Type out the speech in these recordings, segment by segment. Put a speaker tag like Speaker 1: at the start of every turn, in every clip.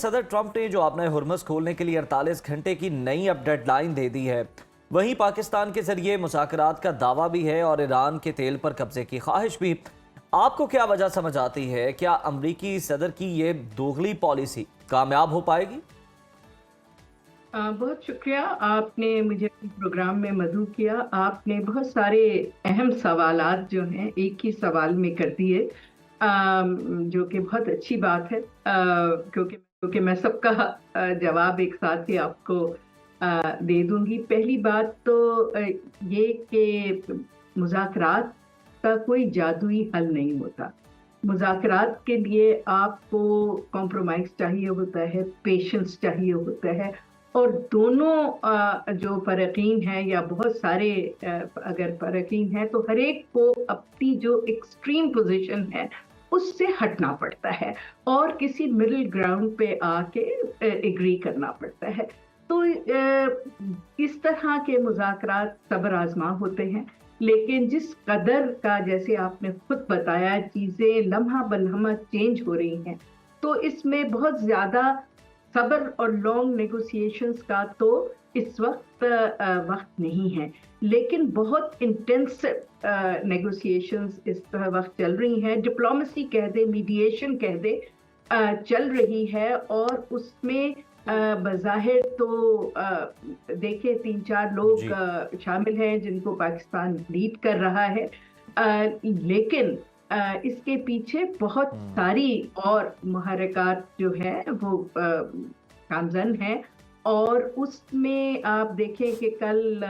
Speaker 1: सदर ट्रंप ने जो अपना हुर्मुज़ खोलने के लिए 48 घंटे की नई अब डेडलाइन दे दी है, वहीं पाकिस्तान के जरिए मुज़ाकरात का दावा भी है और ईरान के तेल पर कब्जे की ख्वाहिश भी। आपको क्या वजह समझ आती है? क्या अमरीकी सदर की ये दोगली पॉलिसी कामयाब हो पाएगी?
Speaker 2: बहुत शुक्रिया, आपने मुझे अपने प्रोग्राम में मदऊ किया। आपने बहुत सारे अहम सवालात जो हैं एक ही सवाल में कर दिए, जो कि बहुत अच्छी बात है, क्योंकि मैं सबका जवाब एक साथ ही आपको दे दूंगी। पहली बात तो ये कि मुज़ाकरात का कोई जादुई हल नहीं होता। मुज़ाकरात के लिए आपको कॉम्प्रोमाइज़ चाहिए होता है, पेशेंस चाहिए होता है, और दोनों जो फ़रक़ीन हैं या बहुत सारे अगर फ़रक़ीन हैं तो हर एक को अपनी जो एक्सट्रीम पोज़ीशन है उससे हटना पड़ता है और किसी मिडल ग्राउंड पे आके एग्री करना पड़ता है। तो इस तरह के मुज़ाकरात सब्र आज़मा होते हैं, लेकिन जिस कदर का, जैसे आपने खुद बताया, चीज़ें लम्हा बलम्हा चेंज हो रही हैं, तो इसमें बहुत ज़्यादा सब्र और लॉन्ग नेगोशिएशंस का तो इस वक्त वक्त नहीं है, लेकिन बहुत इंटेंसिव नेगोशिएशंस इस वक्त चल रही हैं। डिप्लोमेसी कह दे, मीडिएशन कह दे, चल रही है, और उसमें बज़ाहिर तो देखिए 3-4 लोग शामिल हैं जिनको पाकिस्तान लीड कर रहा है, लेकिन इसके पीछे बहुत सारी और मुहर्रिकात जो है वो कामज़न है। और उसमें आप देखें कि कल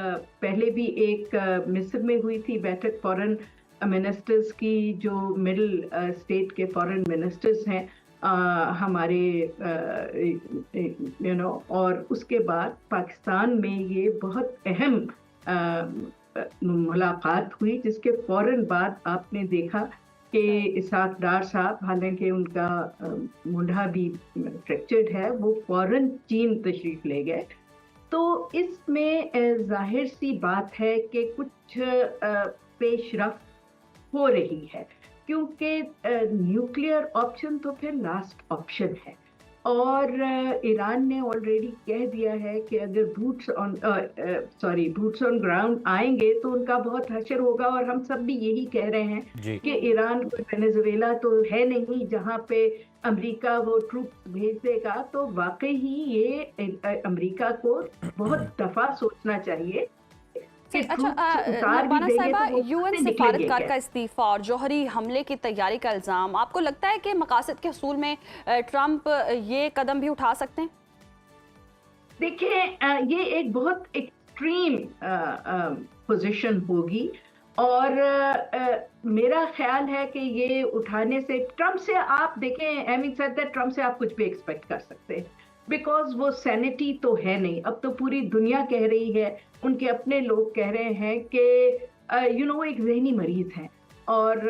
Speaker 2: पहले भी एक मिस्र में हुई थी बैठक फॉरेन मिनिस्टर्स की, जो मिडिल स्टेट के फॉरेन मिनिस्टर्स हैं हमारे, और उसके बाद पाकिस्तान में ये बहुत अहम मुलाकात हुई, जिसके फौरन बाद आपने देखा कि इसहाक डार साहब, हालांकि उनका मुंडा भी फ्रैक्चर्ड है, वो फौरन चीन तशरीफ ले गए। तो इसमें जाहिर सी बात है कि कुछ पेशरफ्त हो रही है, क्योंकि न्यूक्लियर ऑप्शन तो फिर लास्ट ऑप्शन है, और ईरान ने ऑलरेडी कह दिया है कि अगर बूट्स ऑन ग्राउंड आएंगे तो उनका बहुत हशर होगा। और हम सब भी यही कह रहे हैं कि ईरान को, वेनेजुएला तो है नहीं जहां पे अमेरिका वो ट्रूप्स भेज देगा। तो वाकई ही ये अमेरिका को बहुत दफा सोचना चाहिए।
Speaker 3: अच्छा, नरबाना साहिबा, यूएन सिफारतकार का इस्तीफा और जौहरी हमले की तैयारी का इल्ज़ाम, आपको लगता है कि मकासद के हसूल में ट्रंप ये कदम भी उठा सकते हैं?
Speaker 2: देखिए, ये एक बहुत एक्सट्रीम पोजीशन होगी, और मेरा ख्याल है कि ये उठाने से, ट्रंप से आप देखें, हैविंग सेड दैट, ट्रंप से आप कुछ भी एक्सपेक्ट कर सकते हैं, बिकॉज वो सैनिटी तो है नहीं। अब तो पूरी दुनिया कह रही है, उनके अपने लोग कह रहे हैं कि एक जहनी मरीज है, और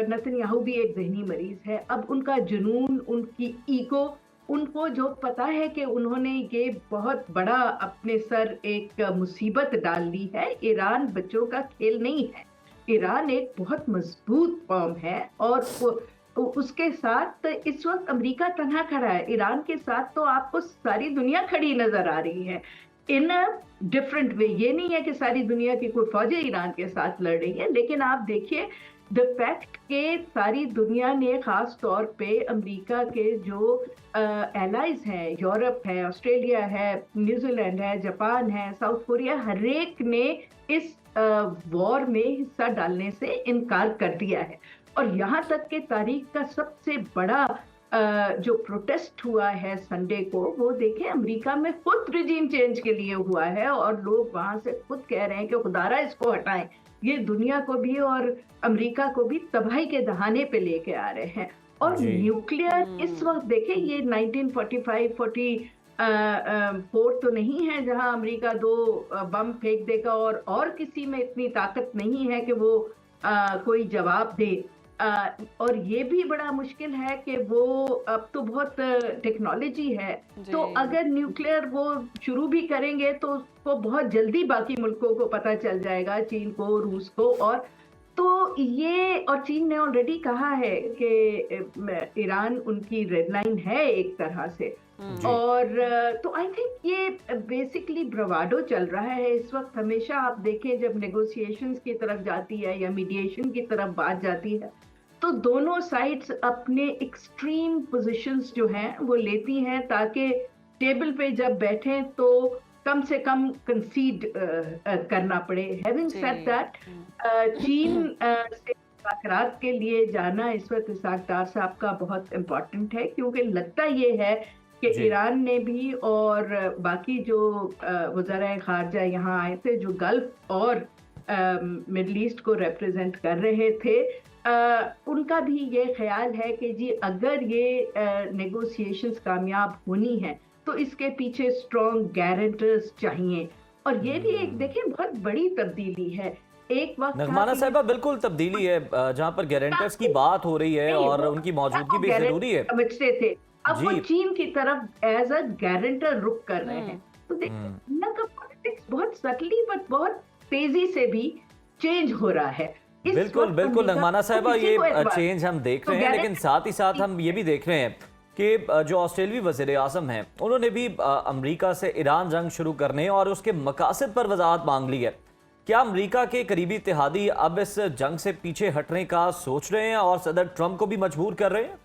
Speaker 2: नेतन्याहू भी एक जहनी मरीज है। अब उनका जुनून, उनकी ईगो, उनको जो पता है कि उन्होंने ये बहुत बड़ा अपने सर एक मुसीबत डाल ली है। ईरान बच्चों का खेल नहीं है, ईरान एक बहुत मजबूत कौम है, और उसके साथ इस वक्त अमेरिका तन्हा खड़ा है। ईरान के साथ तो आपको सारी दुनिया खड़ी नजर आ रही है, इन अ डिफरेंट वे। ये नहीं है कि सारी दुनिया की कोई फौजें ईरान के साथ लड़ रही है, लेकिन आप देखिए द फैक्ट के सारी दुनिया ने, खास तौर पे अमेरिका के जो एलाइज हैं, यूरोप है, ऑस्ट्रेलिया है, न्यूजीलैंड है, जापान है, साउथ कोरिया, हर एक ने इस वॉर में हिस्सा डालने से इनकार कर दिया है। और यहाँ तक कि तारीख का सबसे बड़ा जो प्रोटेस्ट हुआ है संडे को, वो देखें अमेरिका में खुद रिजीम चेंज के लिए हुआ है, और लोग वहां से खुद कह रहे हैं कि खुदारा इसको हटाएं। ये दुनिया को भी और अमेरिका को भी तबाही के दहाने पे लेके आ रहे हैं। और न्यूक्लियर इस वक्त देखें, ये 1945-44 तो नहीं है जहां अमेरिका 2 बम फेंक देगा, और किसी में इतनी ताकत नहीं है कि वो कोई जवाब दे। और ये भी बड़ा मुश्किल है कि वो, अब तो बहुत टेक्नोलॉजी है, तो अगर न्यूक्लियर वो शुरू भी करेंगे तो उसको बहुत जल्दी बाकी मुल्कों को पता चल जाएगा, चीन को, रूस को। और तो ये, और चीन ने ऑलरेडी कहा है कि ईरान उनकी रेड लाइन है एक तरह से। और तो आई थिंक ये बेसिकली ब्रवाडो चल रहा है इस वक्त। हमेशा आप देखें जब नेगोशिएशंस की तरफ जाती है या मीडिएशन की तरफ बात जाती है तो दोनों साइड्स अपने एक्सट्रीम पोजीशंस जो हैं वो लेती हैं ताकि टेबल पे जब बैठें तो कम से कम कंसीड करना पड़े। हैविंग सेड दैट, चीन से मुज़ाकरात के लिए जाना इस वक्त इसहाक डार साहब का बहुत इम्पोर्टेंट है, क्योंकि लगता ये है कि ईरान ने भी और बाकी जो वज़राए ख़ारजा यहाँ आए थे जो गल्फ और मिडल ईस्ट को रिप्रेजेंट कर रहे थे, उनका भी ये ख्याल है कि जी अगर ये नेगोशिएशंस कामयाब होनी है तो इसके पीछे स्ट्रॉन्ग गारंटर्स चाहिए। और ये भी एक देखें बहुत बड़ी तब्दीली है। एक वक्त
Speaker 1: नगमाना साहिबा बिल्कुल तब्दीली है जहाँ पर गारंटर्स की बात हो रही है और उनकी मौजूदगी भी जरूरी है।
Speaker 2: समझते थे, अब वो चीन की तरफ एज अ गारंटर रुक कर रहे हैं। तो देखिए ना का पॉलिटिक्स बहुत सटली पर बहुत तेजी से भी चेंज हो रहा है।
Speaker 1: बिल्कुल बिल्कुल नगमाना साहिबा, ये चेंज हम देख रहे हैं, लेकिन साथ ही साथ हम ये भी देख रहे हैं कि जो ऑस्ट्रेलियाई वज़ीर आज़म हैं उन्होंने भी अमेरिका से ईरान जंग शुरू करने और उसके मकासद पर वजाहत मांग ली है। क्या अमेरिका के करीबी इत्तेहादी अब इस जंग से पीछे हटने का सोच रहे हैं और सदर ट्रंप को भी मजबूर कर रहे हैं?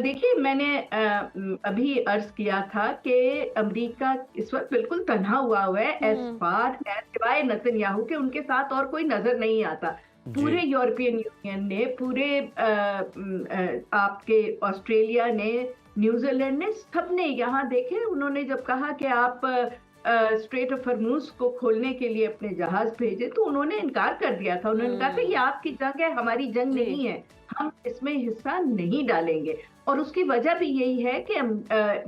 Speaker 2: देखिए, मैंने अभी अर्ज किया था कि अमेरिका इस वक्त बिल्कुल तन्हा हुआ है एज फार एज सिवाय नेतन्याहू के उनके साथ और कोई नजर नहीं आता। पूरे यूरोपियन यूनियन ने, पूरे आपके ऑस्ट्रेलिया ने, न्यूजीलैंड ने, सबने यहाँ देखे, उन्होंने जब कहा कि आप स्ट्रेट ऑफ हॉर्मुज को खोलने के लिए अपने जहाज भेजे तो उन्होंने इनकार कर दिया था। उन्होंने कहा कि ये आपकी जंग है, हमारी जंग नहीं है, हम इसमें हिस्सा नहीं डालेंगे। और उसकी वजह भी यही है कि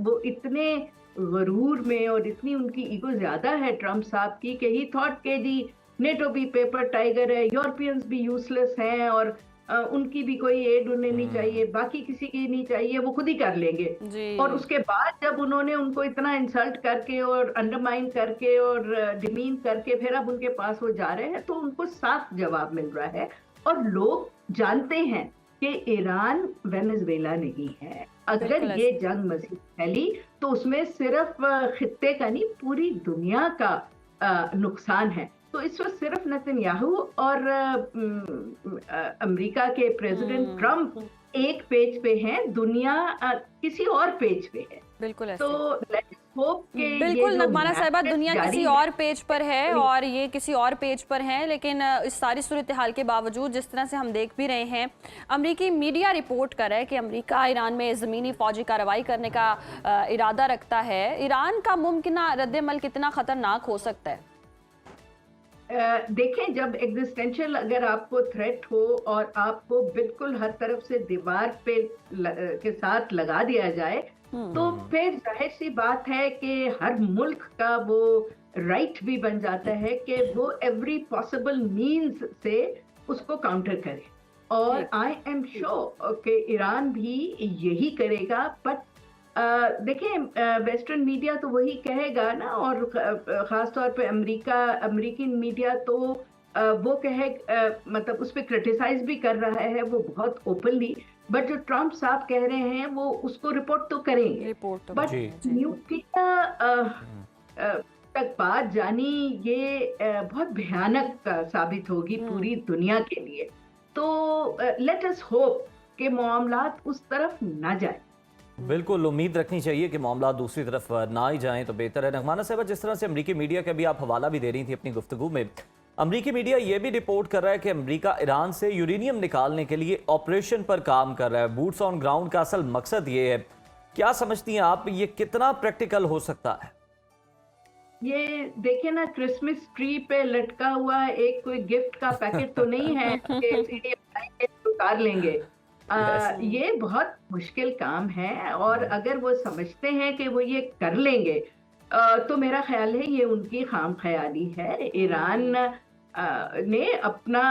Speaker 2: वो इतने गरूर में और इतनी उनकी ईगो ज्यादा है ट्रम्प साहब की कि ही थॉट के जी नेटो भी पेपर टाइगर है, यूरोपियंस भी यूजलेस हैं और उनकी भी कोई एड उन्हें नहीं चाहिए, बाकी किसी की नहीं चाहिए, वो खुद ही कर लेंगे। और उसके बाद जब उन्होंने उनको इतना इंसल्ट करके और अंडरमाइन करके और डिमीन करके फिर अब उनके पास वो जा रहे हैं तो उनको साफ जवाब मिल रहा है। और लोग जानते हैं कि ईरान वेनेजुएला नहीं है। अगर ये जंग मजीद फैली तो उसमें सिर्फ खित्ते का नहीं पूरी दुनिया का नुकसान है। तो इस वक्त सिर्फ नेतन्याहू और अमेरिका के प्रेसिडेंट ट्रम्प एक पेज पे हैं, दुनिया किसी और पेज पे है।
Speaker 3: बिल्कुल
Speaker 2: तो लेट्स होप कि
Speaker 3: बिल्कुल नगमाना साहिबा, दुनिया किसी और पेज पर है और ये किसी और पेज पर है, लेकिन इस सारी सूरत हाल के बावजूद जिस तरह से हम देख भी रहे हैं, अमेरिकी मीडिया रिपोर्ट कर रहा है कि अमेरिका ईरान में ज़मीनी फौजी कार्रवाई करने का इरादा रखता है। ईरान का मुमकिन रद्द-ए-अमल कितना खतरनाक हो सकता है?
Speaker 2: देखें, जब एग्जिस्टेंशियल अगर आपको थ्रेट हो और आपको बिल्कुल हर तरफ से दीवार पे के साथ लगा दिया जाए तो फिर जाहिर सी बात है कि हर मुल्क का वो राइट भी बन जाता है कि वो एवरी पॉसिबल मींस से उसको काउंटर करे। और आई एम श्योर कि ईरान भी यही करेगा। बट देखें, वेस्टर्न मीडिया तो वही कहेगा ना, और ख़ास तौर पे अमेरिकी मीडिया तो वो कहे मतलब उस पर क्रिटिसाइज भी कर रहा है वो बहुत ओपनली। बट जो ट्रम्प साहब कह रहे हैं वो उसको रिपोर्ट तो करेंगे। बट न्यूक्लियर तक बात जानी ये बहुत भयानक साबित होगी पूरी दुनिया के लिए। तो लेट अस होप कि मामलात उस तरफ ना जाए।
Speaker 1: बिल्कुल उम्मीद रखनी चाहिए कि मामला दूसरी तरफ ना ही जाएं तो बेहतर है। नगमाना साहिबा, जिस तरह से अमेरिकी मीडिया का भी आप हवाला भी दे रही थी अपनी गुफ्तगू में, अमेरिकी मीडिया ये भी रिपोर्ट कर रहा है कि अमेरिका ईरान से यूरेनियम निकालने के लिए ऑपरेशन पर काम कर रहा है। बूट्स ऑन ग्राउंड का असल मकसद ये है। क्या समझती हैं आप, ये कितना प्रैक्टिकल हो सकता है?
Speaker 2: ये देखिए ना, क्रिसमस ट्री पे लटका हुआ एक कोई गिफ्ट का पैकेट तो नहीं है कि उतार लेंगे। ये बहुत मुश्किल काम है और अगर वो समझते हैं कि वो ये कर लेंगे तो मेरा ख्याल है ये उनकी खाम ख्याली है। ईरान ने अपना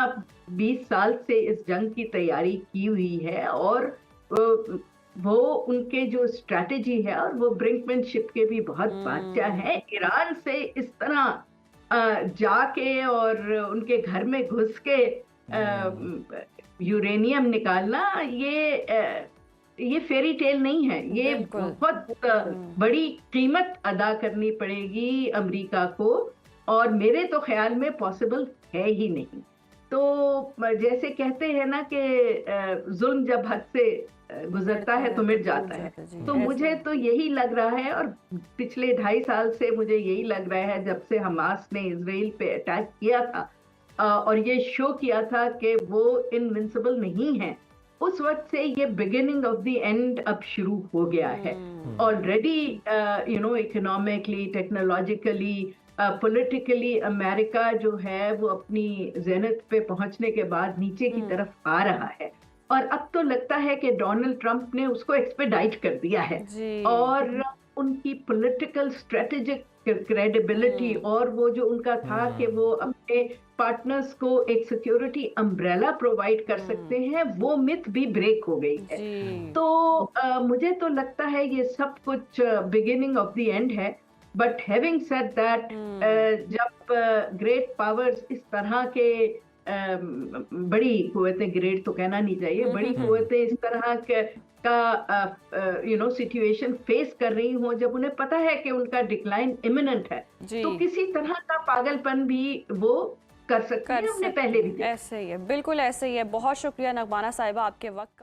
Speaker 2: 20 साल से इस जंग की तैयारी की हुई है और वो उनके जो स्ट्रैटेजी है और वो ब्रिंकमैनशिप के भी बहुत बादशाह हैं। ईरान से इस तरह जाके और उनके घर में घुस के यूरेनियम निकालना, ये ये फेरी टेल नहीं है, ये
Speaker 3: बिल्कुल।
Speaker 2: बहुत बड़ी कीमत अदा करनी पड़ेगी अमेरिका को, और मेरे तो ख्याल में पॉसिबल है ही नहीं। तो जैसे कहते हैं ना कि जुल्म जब हद से गुजरता है तो मिट जाता है, तो मुझे तो यही लग रहा है, और पिछले 2.5 साल से मुझे यही लग रहा है, जब से हमास ने इजराइल पे अटैक किया था और ये शो किया था कि वो इनविंसिबल नहीं है, उस वक्त से ये बिगिनिंग ऑफ द एंड अब शुरू हो गया है। Already economically, technologically, politically America जो है वो अपनी ज़ेनिथ पे पहुंचने के बाद नीचे की तरफ आ रहा है, और अब तो लगता है कि डोनाल्ड ट्रंप ने उसको एक्सपेडाइट कर दिया है, और उनकी पॉलिटिकल स्ट्रेटेजिक क्रेडिबिलिटी और वो जो उनका था कि वो अपने पार्टनर्स को एक सिक्योरिटी अम्ब्रेला प्रोवाइड कर सकते हैं, वो मिथ भी ब्रेक हो गई है। तो मुझे तो लगता है ये सब कुछ बिगिनिंग ऑफ द एंड है। बट हैविंग सेड दैट, जब ग्रेट पावर्स इस तरह के बड़ी कुव्वतें, ग्रेट तो कहना नहीं चाहिए, बड़ी कुव्वतें इस तरह का सिचुएशन फेस कर रही हो, जब उन्हें पता है कि उनका डिक्लाइन इमिनेंट है, तो किसी तरह का पागलपन भी वो कर सकते हैं, हमने पहले भी देखा।
Speaker 3: ऐसे ही है, बिल्कुल ऐसे ही है। बहुत शुक्रिया नगमाना साहिबा आपके वक्त का।